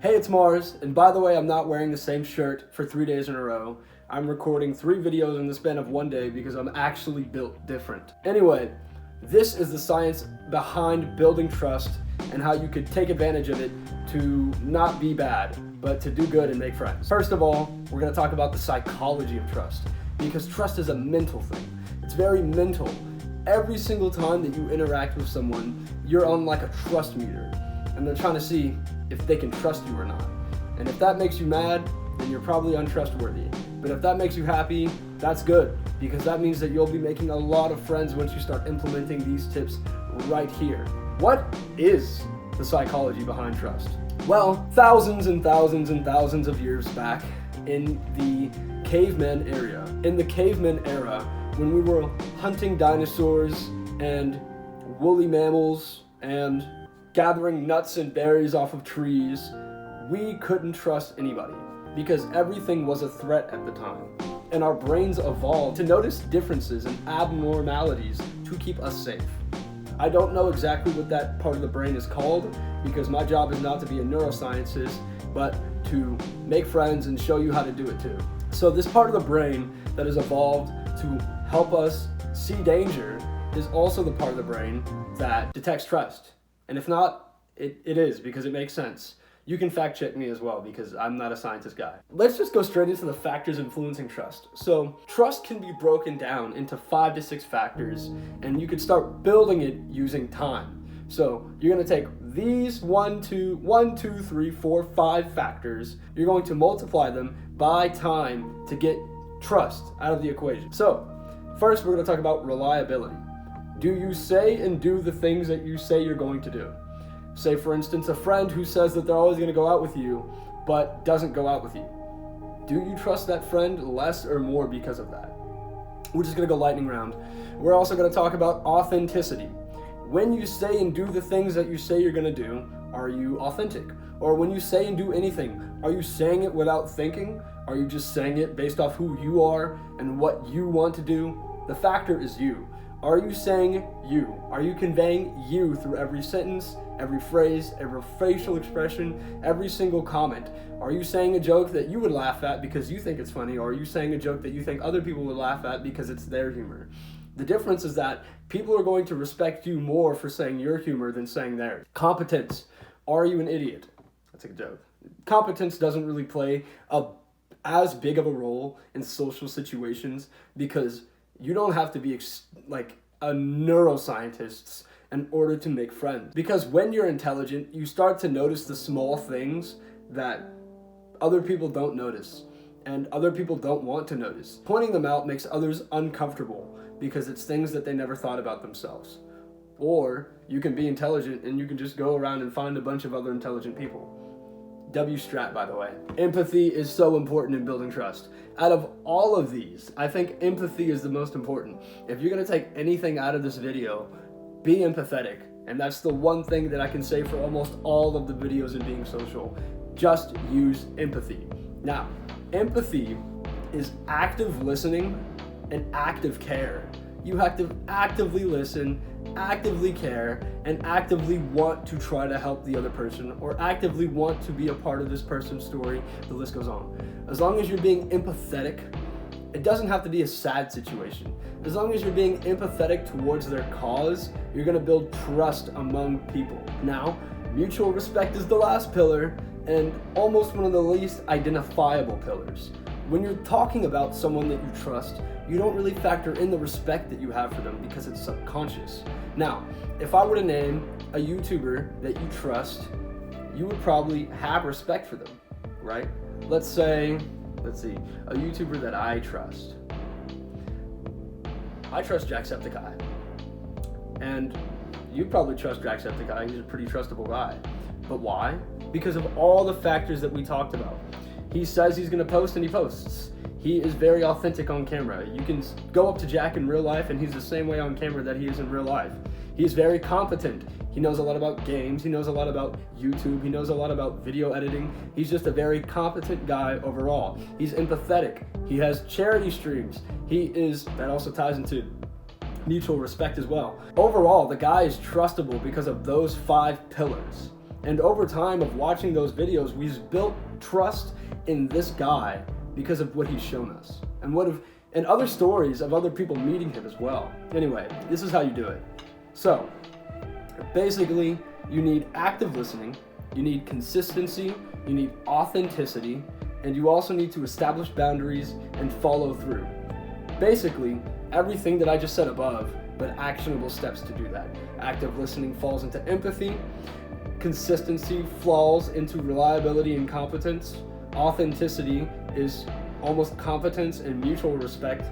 Hey, it's Mars, and by the way, I'm not wearing the same shirt for 3 days in a row. I'm recording 3 videos in the span of 1 day because I'm actually built different. Anyway, this is the science behind building trust and how you could take advantage of it to not be bad, but to do good and make friends. First of all, we're gonna talk about the psychology of trust, because trust is a mental thing. It's very mental. Every single time that you interact with someone, you're on like a trust meter, and they're trying to see if they can trust you or not. And if that makes you mad, then you're probably untrustworthy. But if that makes you happy, that's good, because that means that you'll be making a lot of friends once you start implementing these tips right here. What is the psychology behind trust? Well, thousands and thousands and thousands of years back in the caveman era, when we were hunting dinosaurs and woolly mammals and gathering nuts and berries off of trees, we couldn't trust anybody because everything was a threat at the time. And our brains evolved to notice differences and abnormalities to keep us safe. I don't know exactly what that part of the brain is called because my job is not to be a neuroscientist, but to make friends and show you how to do it too. So this part of the brain that has evolved to help us see danger is also the part of the brain that detects trust. And if not, it is, because it makes sense. You can fact check me as well because I'm not a scientist guy. Let's just go straight into the factors influencing trust. So trust can be broken down into 5 to 6 factors, and you could start building it using time. So you're gonna take these 1, 2, 3, 4, 5 factors. You're going to multiply them by time to get trust out of the equation. So first, we're gonna talk about reliability. Do you say and do the things that you say you're going to do? Say, for instance, a friend who says that they're always going to go out with you, but doesn't go out with you. Do you trust that friend less or more because of that? We're just going to go lightning round. We're also going to talk about authenticity. When you say and do the things that you say you're going to do, are you authentic? Or when you say and do anything, are you saying it without thinking? Are you just saying it based off who you are and what you want to do? The factor is you. Are you saying you? Are you conveying you through every sentence, every phrase, every facial expression, every single comment? Are you saying a joke that you would laugh at because you think it's funny, or are you saying a joke that you think other people would laugh at because it's their humor? The difference is that people are going to respect you more for saying your humor than saying theirs. Competence. Are you an idiot? That's a joke. Competence doesn't really play as big of a role in social situations because you don't have to be like a neuroscientist in order to make friends. Because when you're intelligent, you start to notice the small things that other people don't notice and other people don't want to notice. Pointing them out makes others uncomfortable because it's things that they never thought about themselves. Or you can be intelligent and you can just go around and find a bunch of other intelligent people. W-strat, by the way. Empathy is so important in building trust. Out of all of these, I think empathy is the most important. If you're gonna take anything out of this video, be empathetic. And that's the one thing that I can say for almost all of the videos in Being Social. Just use empathy. Now, empathy is active listening and active care. You have to actively listen, actively care, and actively want to try to help the other person, or actively want to be a part of this person's story. The list goes on. As long as you're being empathetic, it doesn't have to be a sad situation. As long as you're being empathetic towards their cause, you're gonna build trust among people. Now, mutual respect is the last pillar, and almost one of the least identifiable pillars. When you're talking about someone that you trust, you don't really factor in the respect that you have for them because it's subconscious. Now, if I were to name a YouTuber that you trust, you would probably have respect for them, right? Let's see, a YouTuber that I trust. I trust Jacksepticeye. And you probably trust Jacksepticeye, he's a pretty trustable guy. But why? Because of all the factors that we talked about. He says he's gonna post and he posts. He is very authentic on camera. You can go up to Jack in real life and he's the same way on camera that he is in real life. He's very competent. He knows a lot about games. He knows a lot about YouTube. He knows a lot about video editing. He's just a very competent guy overall. He's empathetic. He has charity streams. That also ties into mutual respect as well. Overall, the guy is trustable because of those 5 pillars. And over time of watching those videos, we've built trust in this guy because of what he's shown us and other stories of other people meeting him as well. Anyway, this is how you do it. So basically, you need active listening, you need consistency, you need authenticity, and you also need to establish boundaries and follow through. Basically, everything that I just said above, but actionable steps to do that. Active listening falls into empathy, consistency falls into reliability and competence, authenticity is almost competence and mutual respect,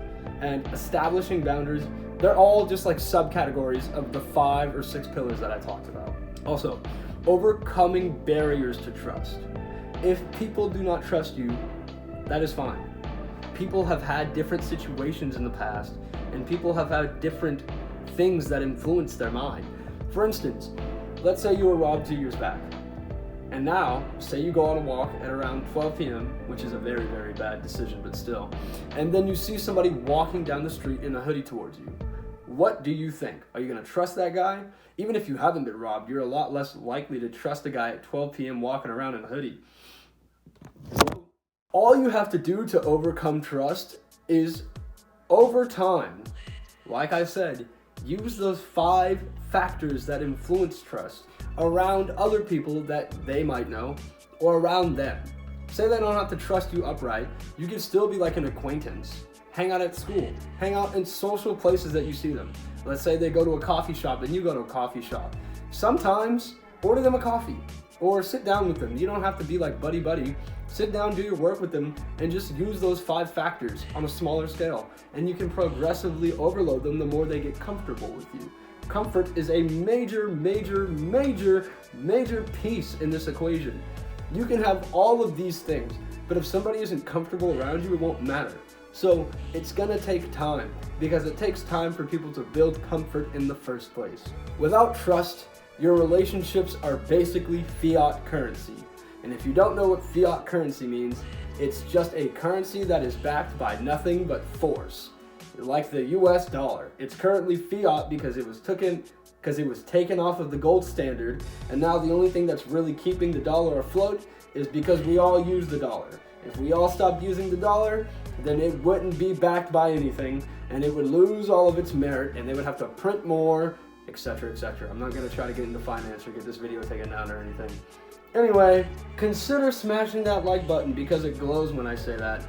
and establishing boundaries, they're all just like subcategories of the 5 or 6 pillars that I talked about. Also, overcoming barriers to trust. If people do not trust you, that is fine. People have had different situations in the past, and people have had different things that influence their mind. For instance, let's say you were robbed 2 years back, and now, say you go on a walk at around 12 p.m., which is a very, very bad decision, but still, and then you see somebody walking down the street in a hoodie towards you. What do you think? Are you going to trust that guy? Even if you haven't been robbed, you're a lot less likely to trust a guy at 12 p.m. walking around in a hoodie. All you have to do to overcome trust is, over time, like I said, use those 5 factors that influence trust around other people that they might know or around them. Say they don't have to trust you upright, you can still be like an acquaintance. Hang out at school, hang out in social places that you see them. Let's say they go to a coffee shop and you go to a coffee shop. Sometimes order them a coffee or sit down with them. You don't have to be like buddy. Sit down, do your work with them, and just use those 5 factors on a smaller scale. And you can progressively overload them the more they get comfortable with you. Comfort is a major piece in this equation. You can have all of these things, but if somebody isn't comfortable around you, it won't matter. So it's gonna take time, because it takes time for people to build comfort in the first place. Without trust, your relationships are basically fiat currency. And if you don't know what fiat currency means, it's just a currency that is backed by nothing but force. Like the US dollar. It's currently fiat because it was taken off of the gold standard, and now the only thing that's really keeping the dollar afloat is because we all use the dollar. If we all stopped using the dollar, then it wouldn't be backed by anything, and it would lose all of its merit, and they would have to print more, etc., etc. I'm not going to try to get into finance or get this video taken down or anything. Anyway, consider smashing that like button because it glows when I say that.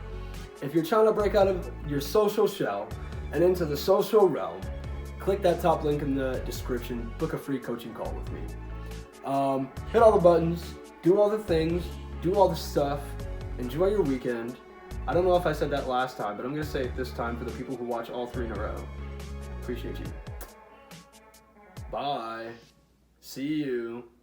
If you're trying to break out of your social shell and into the social realm, click that top link in the description, book a free coaching call with me. Hit all the buttons, do all the things, do all the stuff, enjoy your weekend. I don't know if I said that last time, but I'm going to say it this time for the people who watch all 3 in a row. Appreciate you. Bye. See you.